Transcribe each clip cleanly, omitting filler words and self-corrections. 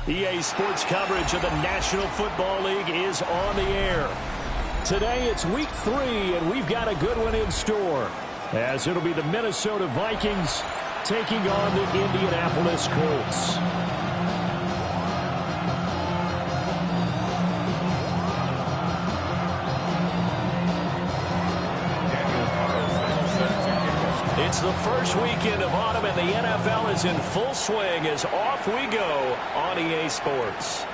EA Sports coverage of the National Football League is on the air. Today it's week 3, and we've got a good one in store, as it'll be the Minnesota Vikings taking on the Indianapolis Colts. It's the first weekend of autumn, and the NFL is in full swing as off we go on EA Sports.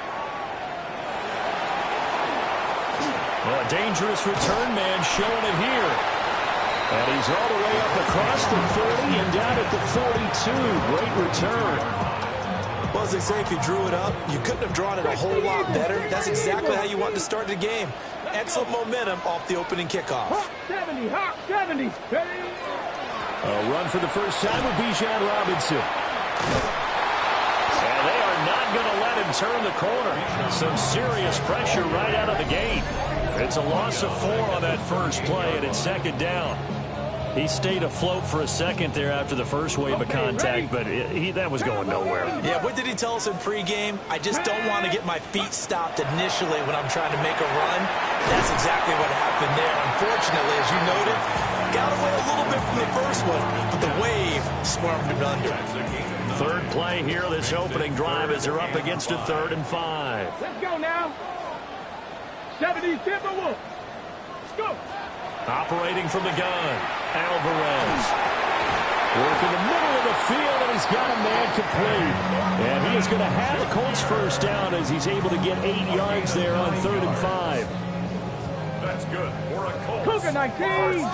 Well, a dangerous return man showing it here. And he's all the way up across the 40 and down at the 42. Great return. Well, as they say, if you drew it up, you couldn't have drawn it a whole lot better. That's exactly how you want to start the game. Excellent momentum off the opening kickoff. 70, 70. A run for the first time with Bijan Robinson. And they are not going to let him turn the corner. Some serious pressure right out of the gate. It's a loss of 4 on that first play, and it's second down. He stayed afloat for a second there after the first wave of contact, but that was going nowhere. Yeah, what did he tell us in pregame? I just don't want to get my feet stopped initially when I'm trying to make a run. That's exactly what happened there. Unfortunately, as you noted, got away a little bit from the first one, but the wave swarmed him under. Third play here, this opening drive, as they're up against a 3rd and 5. Let's go now. 70 Timberwolves. Let's go. Operating from the gun, Alvarez. Working the middle of the field, and he's got a man complete. And he is going to have the Colts first down as he's able to get 8 yards there on 3rd and 5. That's good for a Colts. Cougar 19.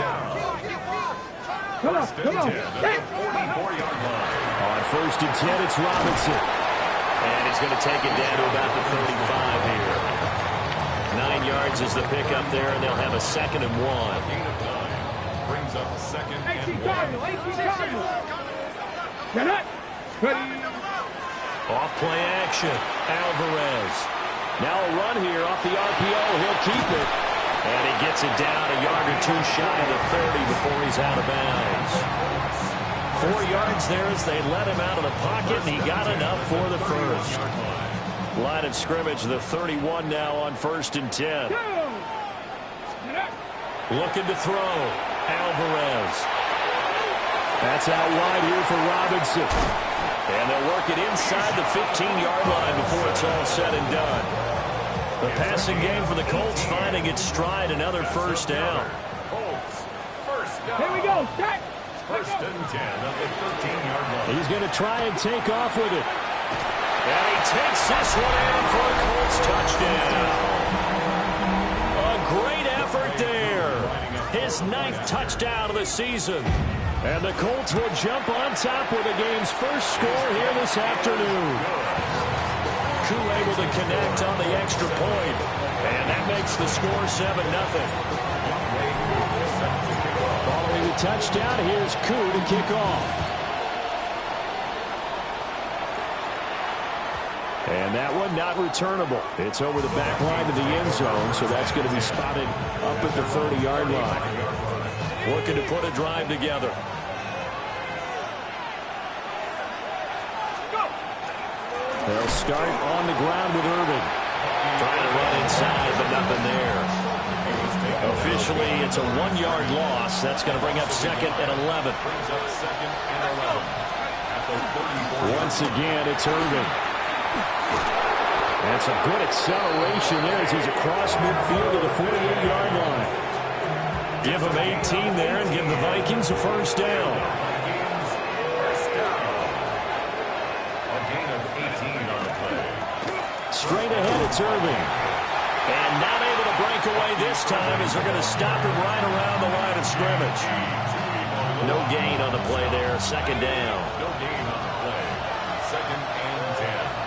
Come on, come on. Hey. 44-yard line. On 1st and 10, it's Robinson. And he's going to take it down to about the 35 here. 9 yards is the pickup there, and they'll have a 2nd and 1. Gain of 9 brings up a 2nd and 1. 18 Cardinals. Get it. Ready. Off play action, Alvarez. Now a run here off the RPO. He'll keep it. And he gets it down a yard or 2 shy of the 30 before he's out of bounds. 4 yards there as they let him out of the pocket, and he got enough for the first. Line of scrimmage, the 31 now on 1st and 10. Looking to throw, Alvarez. That's out wide here for Robinson. And they'll work it inside the 15-yard line before it's all said and done. The passing game for the Colts finding its stride, another first down. Colts, first down. Here we go. Set. 1st and 10 at the 13-yard line. He's going to try and take off with it. And he takes this one in for a Colts touchdown. A great effort there. His 9th touchdown of the season. And the Colts will jump on top with the game's first score here this afternoon. Koo able to connect on the extra point. And that makes the score 7-0. Following the touchdown, here's Koo to kick off. And that one not returnable. It's over the back line to the end zone, so that's going to be spotted up at the 30-yard line. Looking to put a drive together. They'll start on the ground with Irvin. Trying to run inside, but nothing there. Officially, it's a 1-yard loss. That's going to bring up 2nd and 11. Once again, it's Irvin. That's a good acceleration there as he's across midfield to the 48-yard line. Give him 18 there and give the Vikings a first down. A gain of 18 on the play. Straight ahead, it's Irving. And not able to break away this time as they're going to stop him right around the line of scrimmage. No gain on the play there, 2nd down. No gain on the play. 2nd and 10.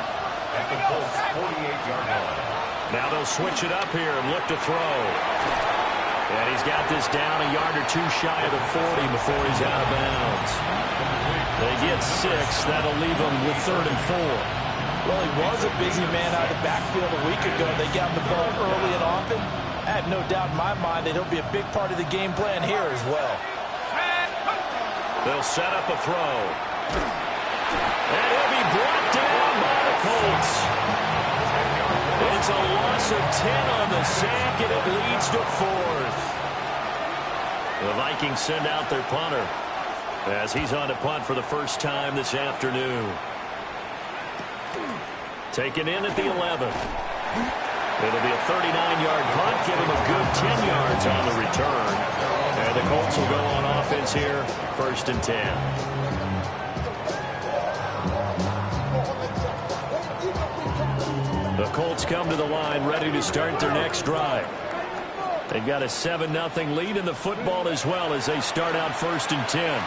At the Colts 48-yard line. Now they'll switch it up here and look to throw. And he's got this down a yard or 2 shy of the 40 before he's out of bounds. They get 6. That'll leave them with 3rd and 4. Well, he was a busy man out of the backfield a week ago. They got the ball early and often. I have no doubt in my mind that he'll be a big part of the game plan here as well. They'll set up a throw. And he'll be brought down by the Colts. It's a loss of 10 on the sack, and it leads to 4th. The Vikings send out their punter as he's on to punt for the first time this afternoon. Taken in at the 11. It'll be a 39-yard punt, give him a good 10 yards on the return. And the Colts will go on offense here, 1st and 10. The Colts come to the line ready to start their next drive. They've got a 7-0 lead in the football as well as they start out 1st and 10.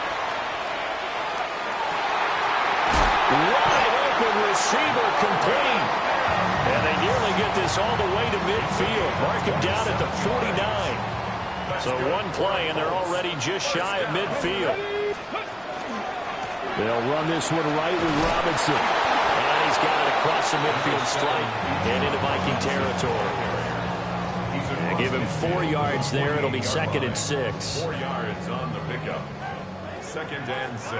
Wide open receiver complete. And they nearly get this all the way to midfield. Mark him down at the 49. So one play, and they're already just shy of midfield. They'll run this one right with Robinson. And he's got it across the midfield stripe and into Viking territory. And give him 4 yards there. It'll be 2nd and 6. 4 yards on the pickup. 2nd and 6.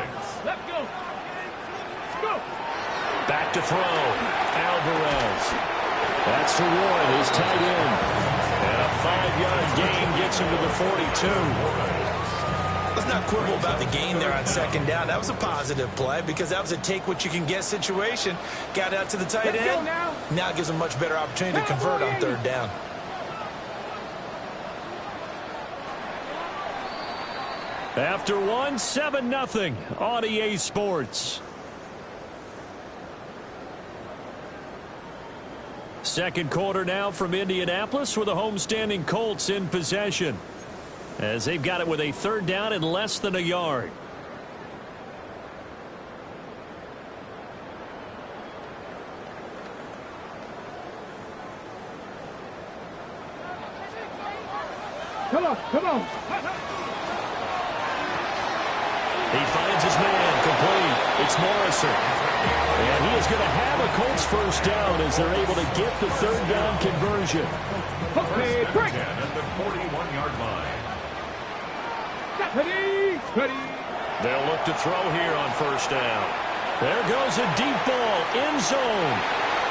Let's go. Go. Back to throw. Alvarez. That's to Warren, his tight end. And a 5-yard gain gets him to the 42. Let's not quibble about the gain there on 2nd down. That was a positive play because that was a take-what-you-can-get situation. Got out to the tight end. Now it gives him a much better opportunity to convert on 3rd down. After one, 7-0 on EA Sports. Second quarter now from Indianapolis with the homestanding Colts in possession, as they've got it with a 3rd down and less than a yard. Come on, come on. He finds his man, complete. It's Morrison. And he is going to have a Colts 1st down as they're able to get the 3rd down conversion. Okay, break. At the 41-yard line. Ready. They'll look to throw here on 1st down. There goes a deep ball, end zone.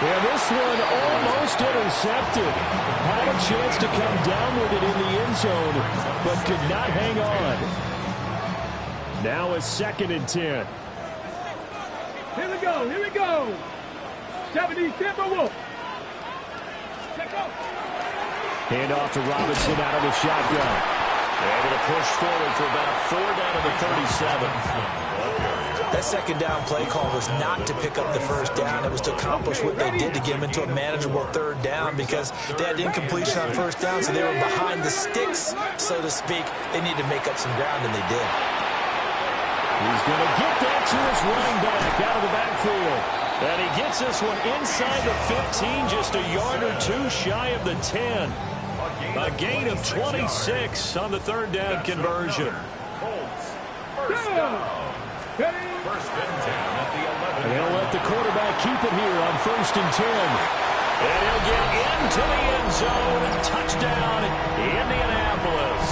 Yeah, this one almost intercepted. Had a chance to come down with it in the end zone, but could not hang on. Now a 2nd and 10. Here we go. 70 Timberwolves. Let's go. Hand off to Robinson out of the shotgun. They're able to push forward for about 4 down to the 37. That 2nd down play call was not to pick up the 1st down. It was to accomplish what they did to get them into a manageable 3rd down because they had incompletion on 1st down, so they were behind the sticks, so to speak. They needed to make up some ground, and they did. He's going to get that to his running back out of the backfield. And he gets this one inside the 15, just a yard or 2 shy of the 10. A gain of 26 on the 3rd down conversion. Colts. 1st down. 1st and 10 at the 11. They'll let the quarterback keep it here on 1st and 10. And he'll get into the end zone. Touchdown, Indianapolis.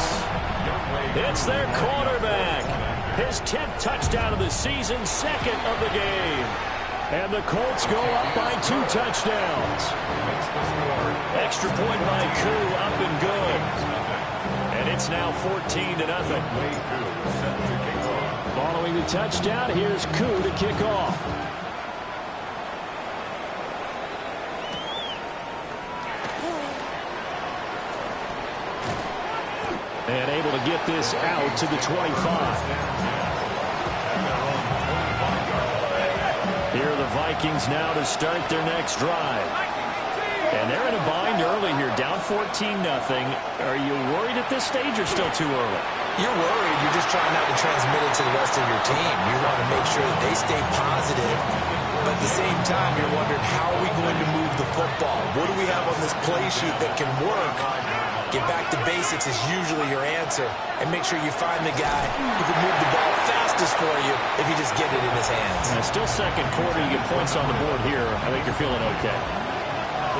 It's their quarterback. His 10th touchdown of the season, 2nd of the game. And the Colts go up by 2 touchdowns. Extra point by Koo, up and good. And it's now 14-0. Following the touchdown, here's Koo to kick off. And able to get this out to the 25. Here are the Vikings now to start their next drive. And they're in a bind early here, down 14-0. Are you worried at this stage or still too early? You're worried. You're just trying not to transmit it to the rest of your team. You want to make sure that they stay positive. But at the same time, you're wondering, how are we going to move the football? What do we have on this play sheet that can work? Get back to basics is usually your answer. And make sure you find the guy who can move the ball fastest for you if you just get it in his hands. Still second quarter, you get points on the board here. I think you're feeling okay.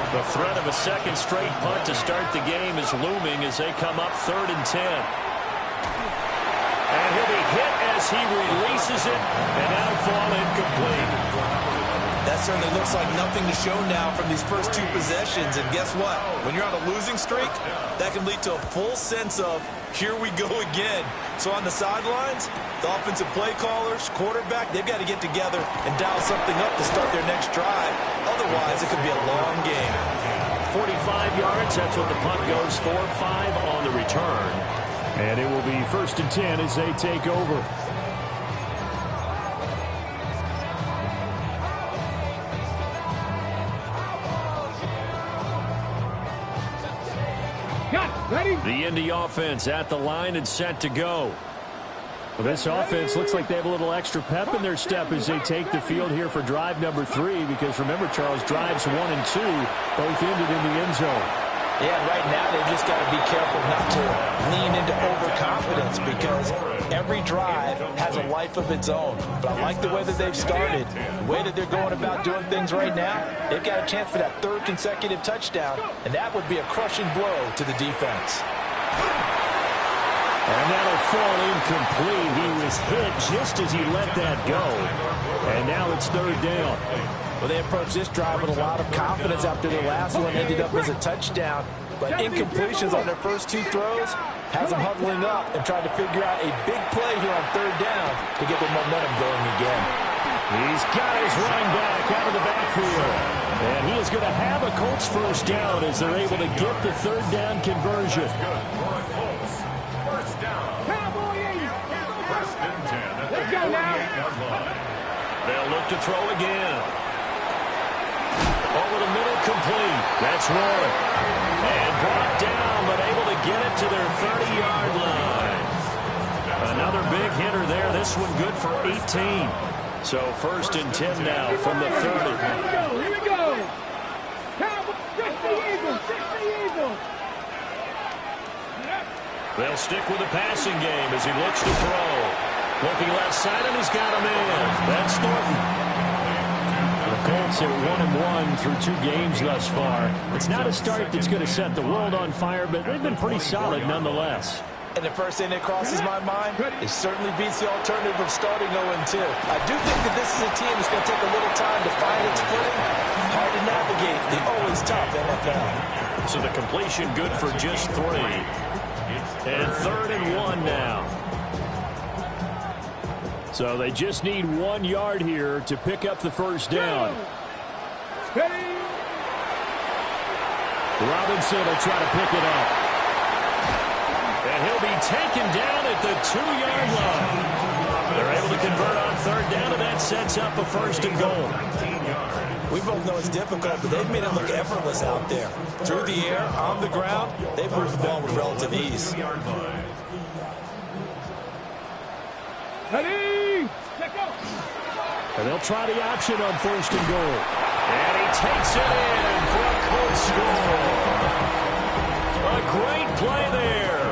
The threat of a second straight punt to start the game is looming as they come up 3rd and 10. And he'll be hit as he releases it, and that'll fall incomplete. That certainly looks like nothing to show now from these first two possessions. And guess what? When you're on a losing streak, that can lead to a full sense of, here we go again. So on the sidelines, the offensive play callers, quarterback, they've got to get together and dial something up to start their next drive. Otherwise, it could be a long game. 45 yards, that's what the punt goes for. 5 on the return. And it will be 1st and 10 as they take over. The Indy offense at the line and set to go. Well, this offense looks like they have a little extra pep in their step as they take the field here for drive number 3. Because remember, Charles, drives 1 and 2 both ended in the end zone. Yeah, right now they've just got to be careful not to lean into overconfidence because every drive has a life of its own. But I like the way that they've started, the way that they're going about doing things right now. They've got a chance for that 3rd consecutive touchdown, and that would be a crushing blow to the defense. And that'll fall incomplete. He was hit just as he let that go. And now it's 3rd down. Well, they approached this drive with a lot of confidence after their last one ended up as a touchdown. But incompletions on their first 2 throws has them huddling up and trying to figure out a big play here on 3rd down to get their momentum going again. He's got his running back out of the backfield. And he is going to have a Colts 1st down as they're able to get the 3rd down conversion. Let's go now. They'll look to throw again. Over the middle, complete. That's Warren. And brought down, but able to get it to their 30-yard line. Another big hitter there. This one good for 18. So 1st and 10 now from the 30. Here we go. Cowboys, 60 Eagles, 60 Eagles. They'll stick with the passing game as he looks to throw. Looking left side, and he's got him in. That's Thornton. The Colts are 1-1 through 2 games thus far. It's not a start that's going to set the world on fire, but they've been pretty solid nonetheless. And the first thing that crosses my mind, it certainly beats the alternative of starting 0-2. I do think that this is a team that's going to take a little time to find its footing. Hard to navigate the always tough NFL. So the completion good for just 3. And 3rd and 1 now. So they just need 1 yard here to pick up the 1st down. Robinson will try to pick it up. And he'll be taken down at the 2-yard line. They're able to convert on 3rd down, and that sets up a 1st and goal. We both know it's difficult, but they've made it look effortless out there. Through the air, on the ground, they've moved the ball with relative ease. Ready? Check go. And they'll try the option on 1st and goal. And he takes it in for a Colts score. A great play there.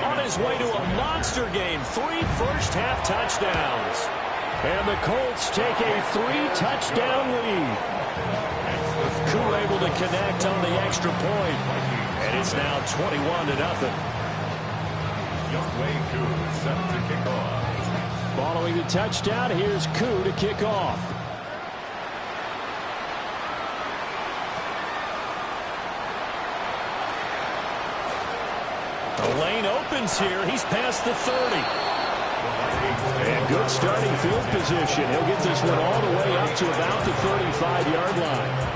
On his way to a monster game, 3 first-half touchdowns. And the Colts take a 3-touchdown lead. Koo able to connect on the extra point. And it's now 21-0. Youngway Koo set to kick off. Following the touchdown, here's Koo to kick off. The lane opens here. He's past the 30. And good starting field position. He'll get this one all the way up to about the 35-yard line.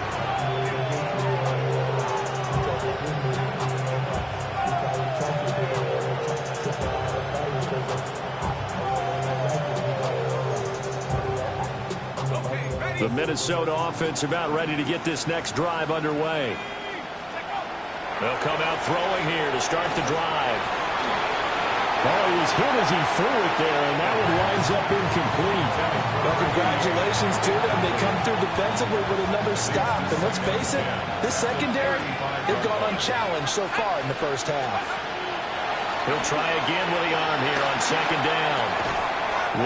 The Minnesota offense about ready to get this next drive underway. They'll come out throwing here to start the drive. Oh, he was hit as he threw it there, and that one winds up incomplete. Well, congratulations to them. They come through defensively with another stop. And let's face it, this secondary, they've gone unchallenged so far in the first half. He'll try again with the arm here on 2nd down.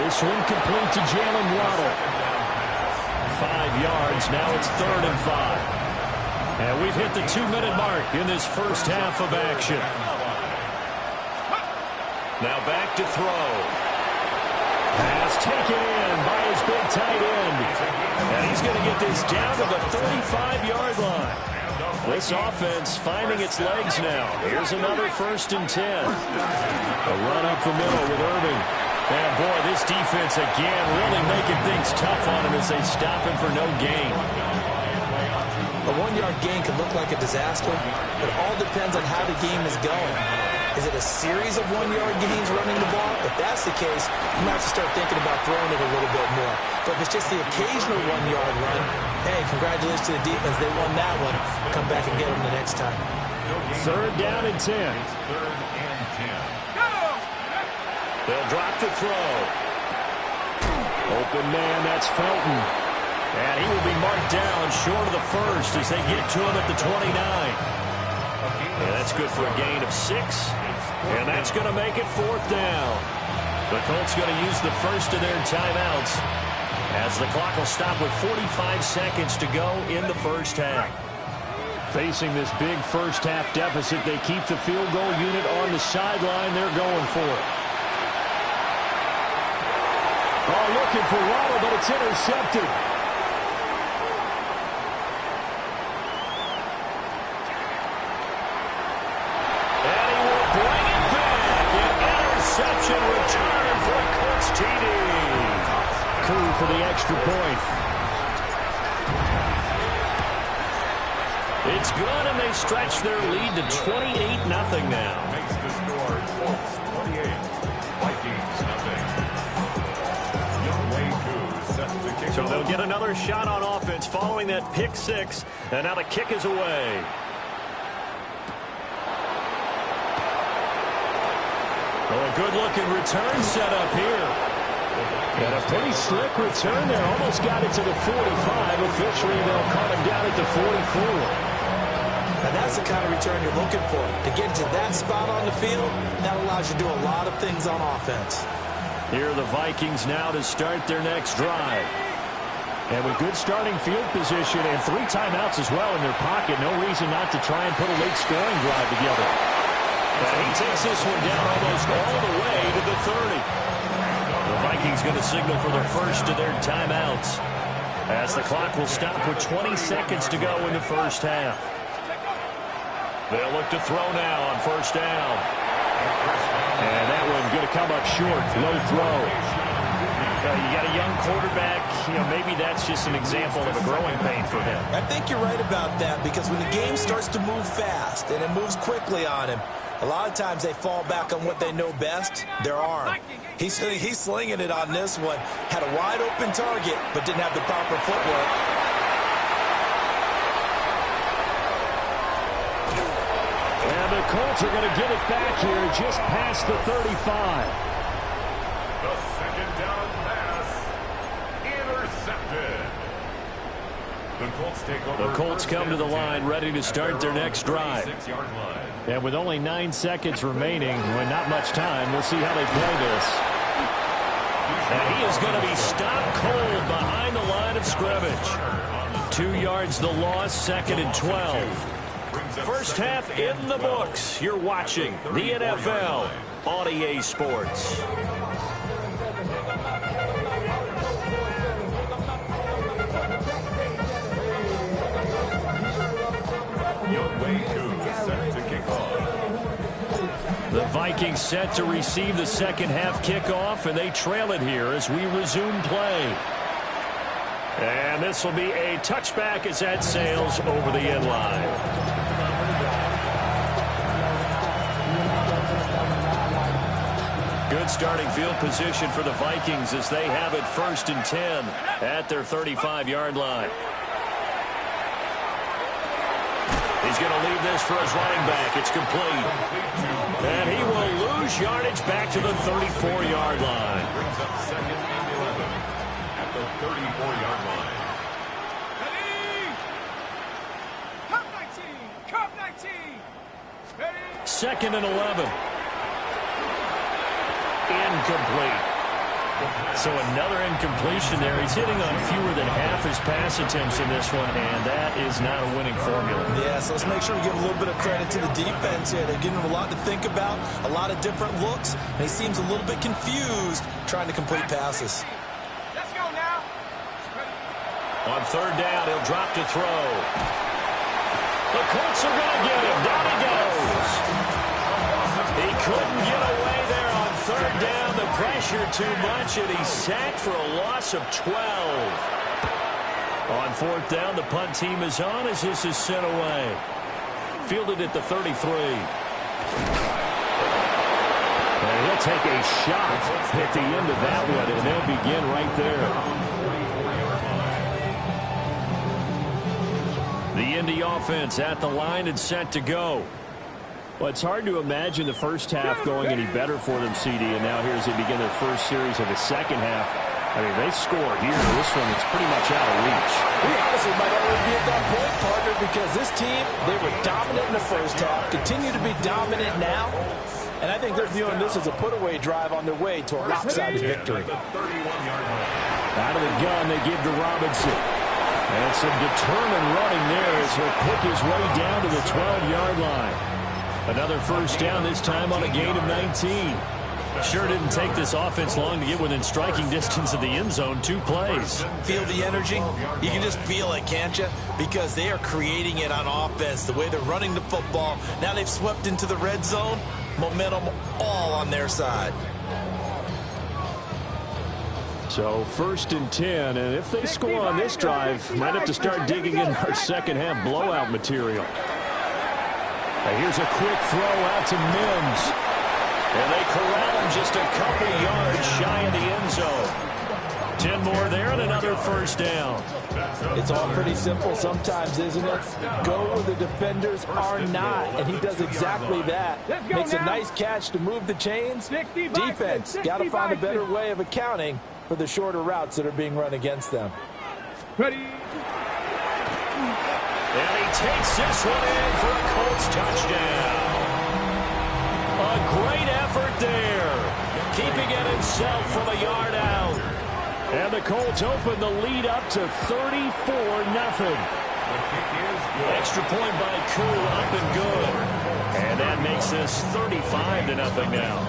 This one complete to Jalen Waddle. 5 yards. Now it's 3rd and 5. And we've hit the 2-minute mark in this first half of action. Now back to throw. Pass taken in by his big tight end. And he's going to get this down to the 35-yard line. This offense finding its legs now. Here's another 1st and 10. A run up the middle with Irving. And, boy, this defense again really making things tough on him as they stop him for no gain. A 1-yard gain could look like a disaster. It all depends on how the game is going. Is it a series of 1-yard gains running the ball? If that's the case, you might have to start thinking about throwing it a little bit more. But if it's just the occasional 1-yard run, hey, congratulations to the defense. They won that one. Come back and get them the next time. 3rd down and 10. They'll drop the throw. Open man, that's Felton. And he will be marked down short of the 1st as they get to him at the 29. And that's good for a gain of 6. And that's going to make it 4th down. The Colts going to use the first of their timeouts as the clock will stop with 45 seconds to go in the first half. Facing this big first half deficit, they keep the field goal unit on the sideline. They're going for it. Oh, looking for Waddle, but it's intercepted. And he will bring it back. An interception return for a Colts TD. Crew for the extra point. It's good, and they stretch their lead to 28-0 now. Makes the score Colts 28, Vikings nothing. So they'll get another shot on offense following that pick 6, and now the kick is away. Well, a good-looking return set up here. And a pretty slick return there. Almost got it to the 45. Officially, they'll call him down at the 44. And that's the kind of return you're looking for. To get to that spot on the field, that allows you to do a lot of things on offense. Here are the Vikings now to start their next drive. And with good starting field position and 3 timeouts as well in their pocket, no reason not to try and put a late scoring drive together. And he takes this one down almost all the way to the 30. The Vikings going to signal for the first of their timeouts as the clock will stop with 20 seconds to go in the first half. They'll look to throw now on 1st down. And that one going to come up short. Low throw. You got a young quarterback. Maybe that's just an example of a growing pain for him. I think you're right about that, because when the game starts to move fast and it moves quickly on him, a lot of times they fall back on what they know best, their arm. He's slinging it on this one. Had a wide open target, but didn't have the proper footwork. And the Colts are going to get it back here just past the 35. The 2nd down pass intercepted. The Colts come to the line ready to start their next drive. And with only 9 seconds remaining, with not much time, we'll see how they play this. And he is going to be stopped cold behind the line of scrimmage. 2 yards the loss, 2nd and 12. First half in the books. You're watching the NFL on EA Sports. The Vikings set to receive the second half kickoff, and they trail it here as we resume play. And this will be a touchback as that sails over the end line. Good starting field position for the Vikings as they have it 1st and 10 at their 35-yard line. He's going to leave this for his running back. It's complete. And he will lose yardage back to the 34-yard line. Brings up 2nd and 11 at the 34-yard line. Ready? Cup 19. Ready? 2nd and 11. Incomplete. So another incompletion there. He's hitting on fewer than half his pass attempts in this one, and that is not a winning formula. Yeah, so let's make sure we give a little bit of credit to the defense here. They're giving him a lot to think about, a lot of different looks, and he seems a little bit confused trying to complete passes. Let's go now. On third down, he'll drop to throw. The Colts are going to get him. Down he goes. He couldn't get away there on third down. The pressure too much, and he's sacked for a loss of 12. On fourth down, the punt team is on as this is sent away. Fielded at the 33. And he'll take a shot at the end of that one, and they'll begin right there. The Indy offense at the line and set to go. Well, it's hard to imagine the first half going any better for them, CD, and now here as they begin their first series of the second half. I mean, they score here. This one, it's pretty much out of reach. We honestly might already be at that point, partner, because this team, they were dominant in the first half, continue to be dominant now, and I think they're viewing this as a put-away drive on their way to a lopsided victory. Out of the gun, they give to Robinson. And some determined running there as he'll pick his way down to the 12-yard line. Another first down, this time on a gain of 19. Sure didn't take this offense long to get within striking distance of the end zone. 2 plays. Feel the energy? You can just feel it, can't you? Because they are creating it on offense. The way they're running the football. Now they've swept into the red zone. Momentum all on their side. So first and 10, and if they score on this drive, might have to start digging in our second half blowout material. Now here's a quick throw out to Mims. And they corral him just a couple yards shy of the end zone. 10 more there and another first down. It's all pretty simple sometimes, isn't it? Go where the defenders are not, and he does exactly that. Makes a nice catch to move the chains. Defense, got to find a better way of accounting for the shorter routes that are being run against them. Ready. And he takes this one in for a Colts touchdown. A great effort there, keeping it himself from a yard out. And the Colts open the lead up to 34-0. Extra point by Koo, up and good. And that makes this 35-0 now.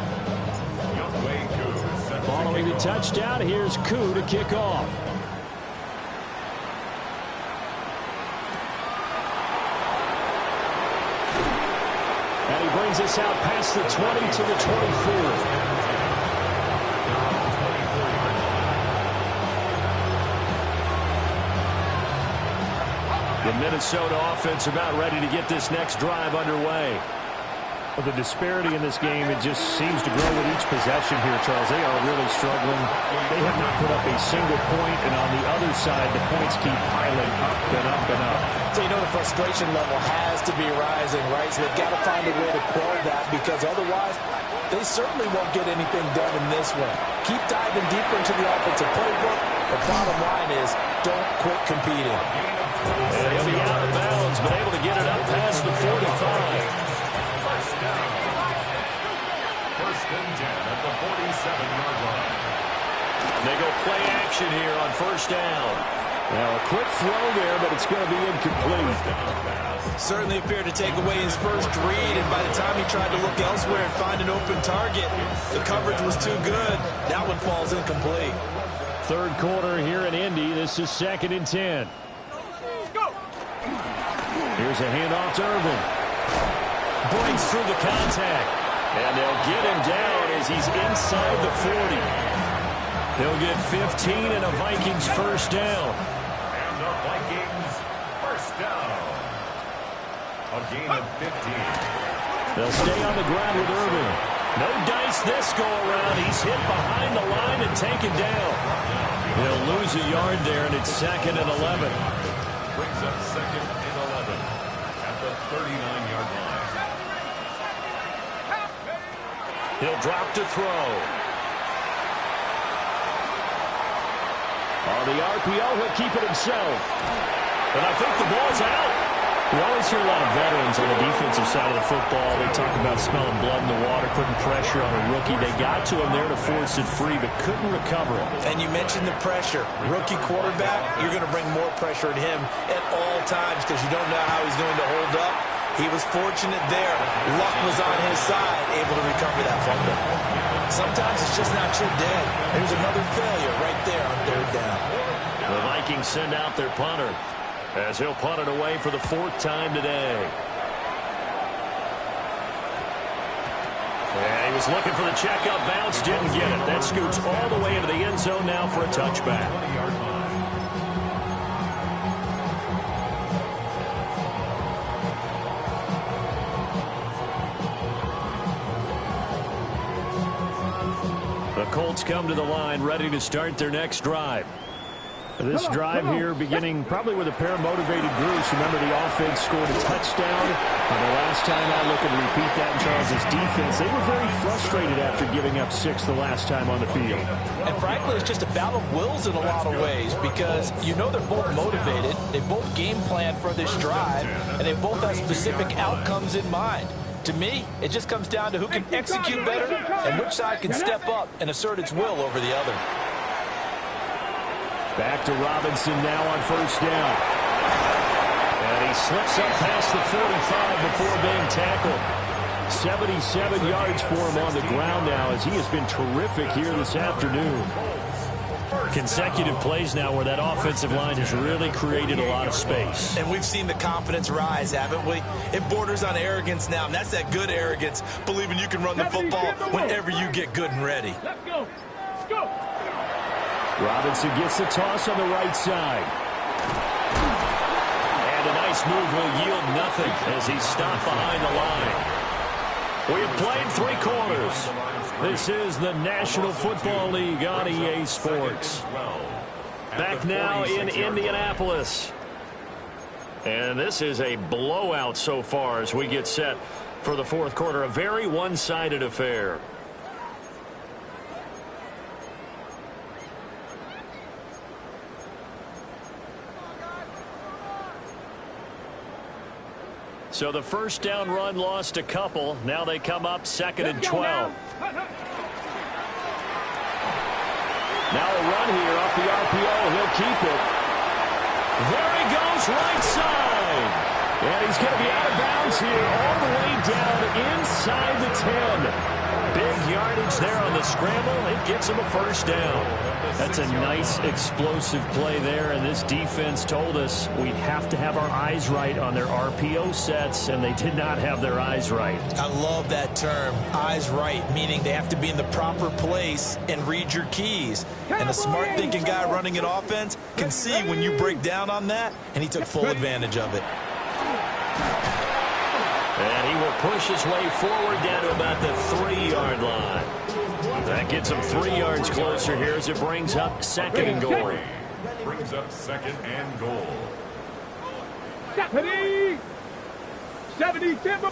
Following the touchdown, here's Koo to kick off. And he brings us out past the 20 to the 24. The Minnesota offense about ready to get this next drive underway. Well, the disparity in this game, it just seems to grow with each possession here, Charles. They are really struggling. They have not put up a single point, and on the other side, the points keep piling up and up and up. So you know the frustration level has to be rising, right? So they've got to find a way to quell that, because otherwise they certainly won't get anything done in this one. Keep diving deeper into the offensive playbook. The bottom line is don't quit competing. And he'll be out of bounds, but able to get it up past the 45. First and 10 at the 47-yard line. They go play action here on first down. Now a quick throw there, but it's going to be incomplete. Certainly appeared to take away his first read, and by the time he tried to look elsewhere and find an open target, the coverage was too good. That one falls incomplete. Third quarter here in Indy. This is 2nd and 10. Here's a handoff to Irvin. Breaks through the contact. And they'll get him down as he's inside the 40. He'll get 15 and a Vikings first down. And the Vikings first down. A gain of 15. They'll stay on the ground with Irvin. No dice this go around. He's hit behind the line and taken down. He'll lose a yard there, and it's 2nd and 11. Brings up 2nd and 11 at the 39-yard line. He'll drop to throw. On the RPO, he'll keep it himself. And I think the ball's out. We always hear a lot of veterans on the defensive side of the football. They talk about smelling blood in the water, putting pressure on a rookie. They got to him there to force it free, but couldn't recover it. And you mentioned the pressure. Rookie quarterback, you're going to bring more pressure at him at all times because you don't know how he's going to hold up. He was fortunate there. Luck was on his side, able to recover that fumble. Sometimes it's just not your day. There's another failure right there on third down. The Vikings send out their punter as he'll punt it away for the 4th time today. And he was looking for the checkup bounce, didn't get it. That scoots all the way into the end zone now for a touchback. The Colts come to the line, ready to start their next drive. This drive here beginning probably with a pair of motivated groups. Remember, the offense scored a touchdown. And the last time I look and repeat that in Charles' defense, they were very frustrated after giving up 6 the last time on the field. And frankly, it's just a battle of wills in a lot of ways because you know they're both motivated. They both game plan for this drive, and they both have specific outcomes in mind. To me, it just comes down to who can execute better and which side can step up and assert its will over the other. Back to Robinson now on 1st down. And he slips up past the 45 before being tackled. 77 yards for him on the ground now as he has been terrific here this afternoon. Consecutive plays now where that offensive line has really created a lot of space. And we've seen the confidence rise, haven't we? It borders on arrogance now, and that's that good arrogance, believing you can run the football whenever you get good and ready. Let's go. Let's go. Robinson gets the toss on the right side. And a nice move will yield nothing as he's stopped behind the line. We have played 3 quarters. This is the National Football League on EA Sports. Back now in Indianapolis. And this is a blowout so far as we get set for the 4th quarter. A very one-sided affair. So the 1st down run lost a couple. Now they come up 2nd and 12. Now a run here off the RPO. He'll keep it. There he goes, right side. And he's going to be out of bounds here all the way down inside the 10. Big yardage there on the scramble. It gets him a 1st down. That's a nice explosive play there, and this defense told us we have to have our eyes right on their RPO sets, and they did not have their eyes right. I love that term, eyes right, meaning they have to be in the proper place and read your keys. And a smart thinking guy running an offense can see when you break down on that, and he took full advantage of it. And he will push his way forward down to about the 3-yard line. That gets him 3 yards closer here as it brings up 2nd and goal. Brings up 2nd and goal. 70 Timber.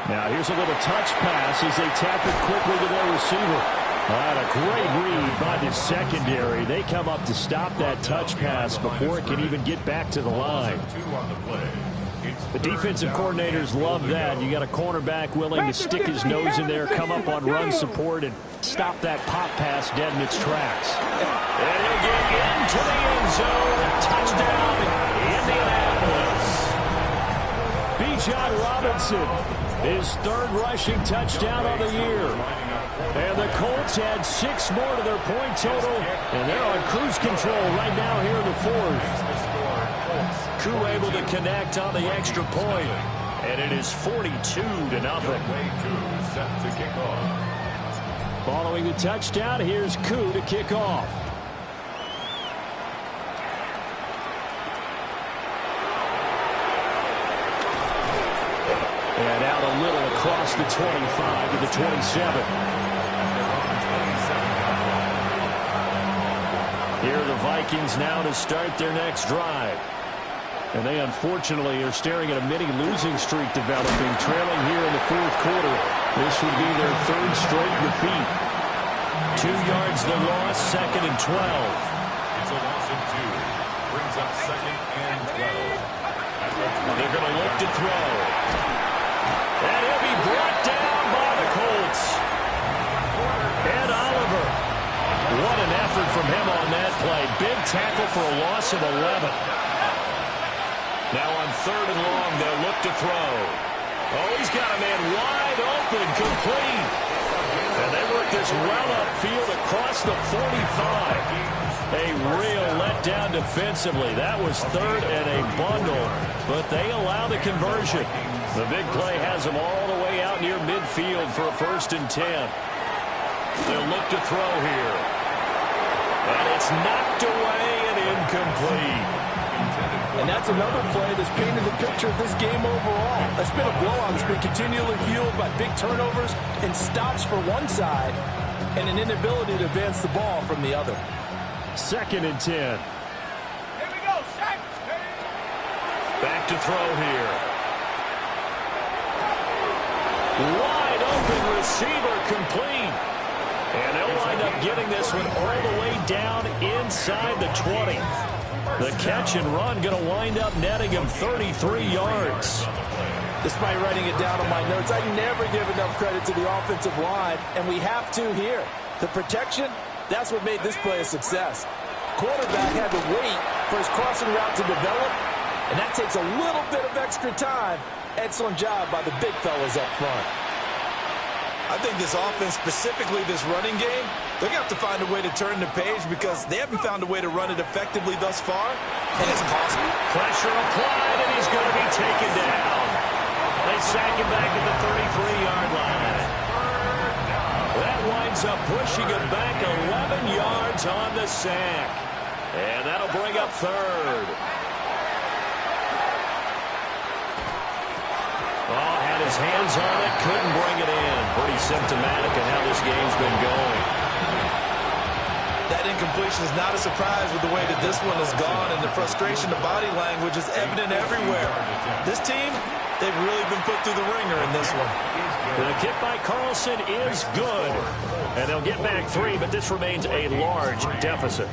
Now here's a little touch pass as they tap it quickly to their receiver. A great read by the secondary. They come up to stop that touch pass before it can even get back to the line. 2 on the play. The defensive coordinators love that. You got a cornerback willing to stick his nose in there, come up on run support, and stop that pop pass dead in its tracks. And he'll get into the end zone. Touchdown, Indianapolis. Bijan Robinson, his 3rd rushing touchdown of the year. And the Colts add 6 more to their point total, and they're on cruise control right now here in the 4th. Koo able to connect on the extra point, and it is 42-0. Following the touchdown, here's Koo to kick off. And out a little across the 25 to the 27. Here are the Vikings now to start their next drive. And they unfortunately are staring at a mini losing streak developing, trailing here in the 4th quarter. This would be their 3rd straight defeat. 2 yards the loss, 2nd and 12. It's a loss of 2. Brings up 2nd and 12. They're going to look to throw. And he'll be brought down by the Colts. Ed Oliver. What an effort from him on that play. Big tackle for a loss of 11. Now on 3rd and long, they'll look to throw. Oh, he's got a man wide open, complete. And they work this well upfield across the 45. A real letdown defensively. That was third and a bundle, but they allow the conversion. The big play has them all the way out near midfield for a 1st and 10. They'll look to throw here. And it's knocked away and incomplete. And that's another play that's painted the picture of this game overall. It's been a blowout. It's been continually fueled by big turnovers and stops for one side and an inability to advance the ball from the other. 2nd and 10. Here we go, set. Back to throw here. Wide open receiver complete. And they'll wind up getting this one all the way down inside the 20. The catch and run going to wind up netting him 33 yards. Despite writing it down on my notes, I never give enough credit to the offensive line, and we have to here. The protection, that's what made this play a success. Quarterback had to wait for his crossing route to develop, and that takes a little bit of extra time. Excellent job by the big fellas up front. I think this offense, specifically this running game, they're going to have to find a way to turn the page because they haven't found a way to run it effectively thus far, and it's costly. Pressure applied, and he's going to be taken down. They sack him back at the 33-yard line. That winds up pushing him back 11 yards on the sack. And that'll bring up 3rd. Oh, had his hands on it, couldn't bring it in. Pretty symptomatic of how this game's been going. That incompletion is not a surprise with the way that this one has gone, and the frustration, the body language is evident everywhere. This team, they've really been put through the ringer in this one. The kick by Carlson is good. And they'll get back 3, but this remains a large deficit.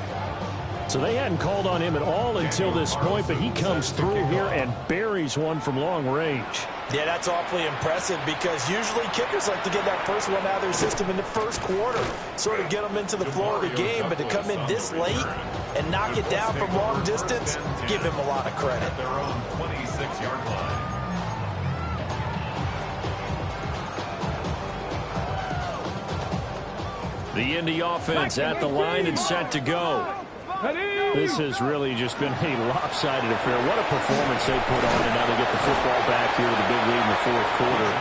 So they hadn't called on him at all until this point, but he comes through here and buries one from long range. Yeah, that's awfully impressive because usually kickers like to get that first one out of their system in the first quarter, sort of get them into the flow of the game, but to come in this late and knock it down from long distance, give him a lot of credit. Their own 26-yard line. The Indy offense at the line and set to go. This has really just been a lopsided affair. What a performance they put on, and now they get the football back here with a big lead in the 4th quarter.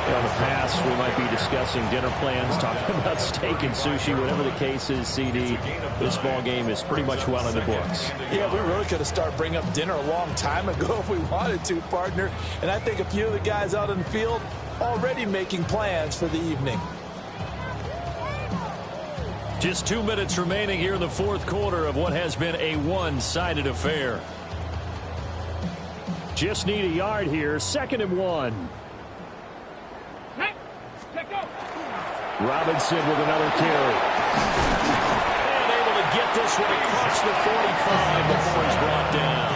In the past, we might be discussing dinner plans, talking about steak and sushi, whatever the case is, CD. This ball game is pretty much well in the books. Yeah, we really could have started bringing up dinner a long time ago if we wanted to, partner. And I think a few of the guys out in the field already making plans for the evening. Just 2 minutes remaining here in the 4th quarter of what has been a one-sided affair. Just need a yard here. 2nd and 1. Robinson with another carry. And able to get this one across the 45 before he's brought down.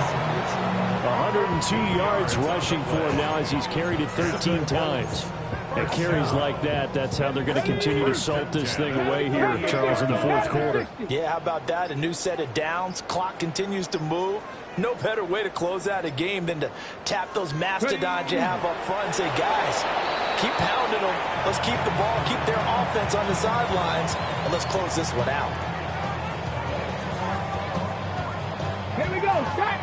102 yards rushing for him now as he's carried it 13 times. And carries like that, that's how they're going to continue to salt this thing away here, Charles, in the 4th quarter. Yeah, how about that? A new set of downs. Clock continues to move. No better way to close out a game than to tap those mastodons you have up front and say, guys, keep pounding them. Let's keep the ball, keep their offense on the sidelines, and let's close this one out. Here we go, set.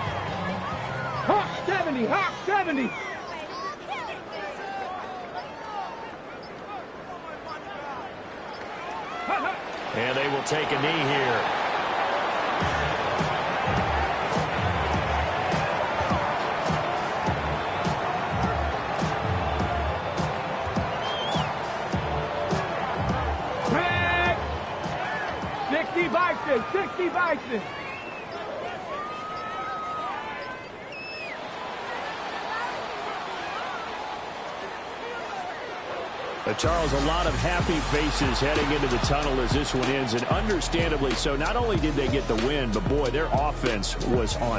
Hawk 70, Hawk 70. And they will take a knee here. Back. 60 Vikings, 60 Vikings. Charles, a lot of happy faces heading into the tunnel as this one ends, and understandably so. Not only did they get the win, but boy, their offense was on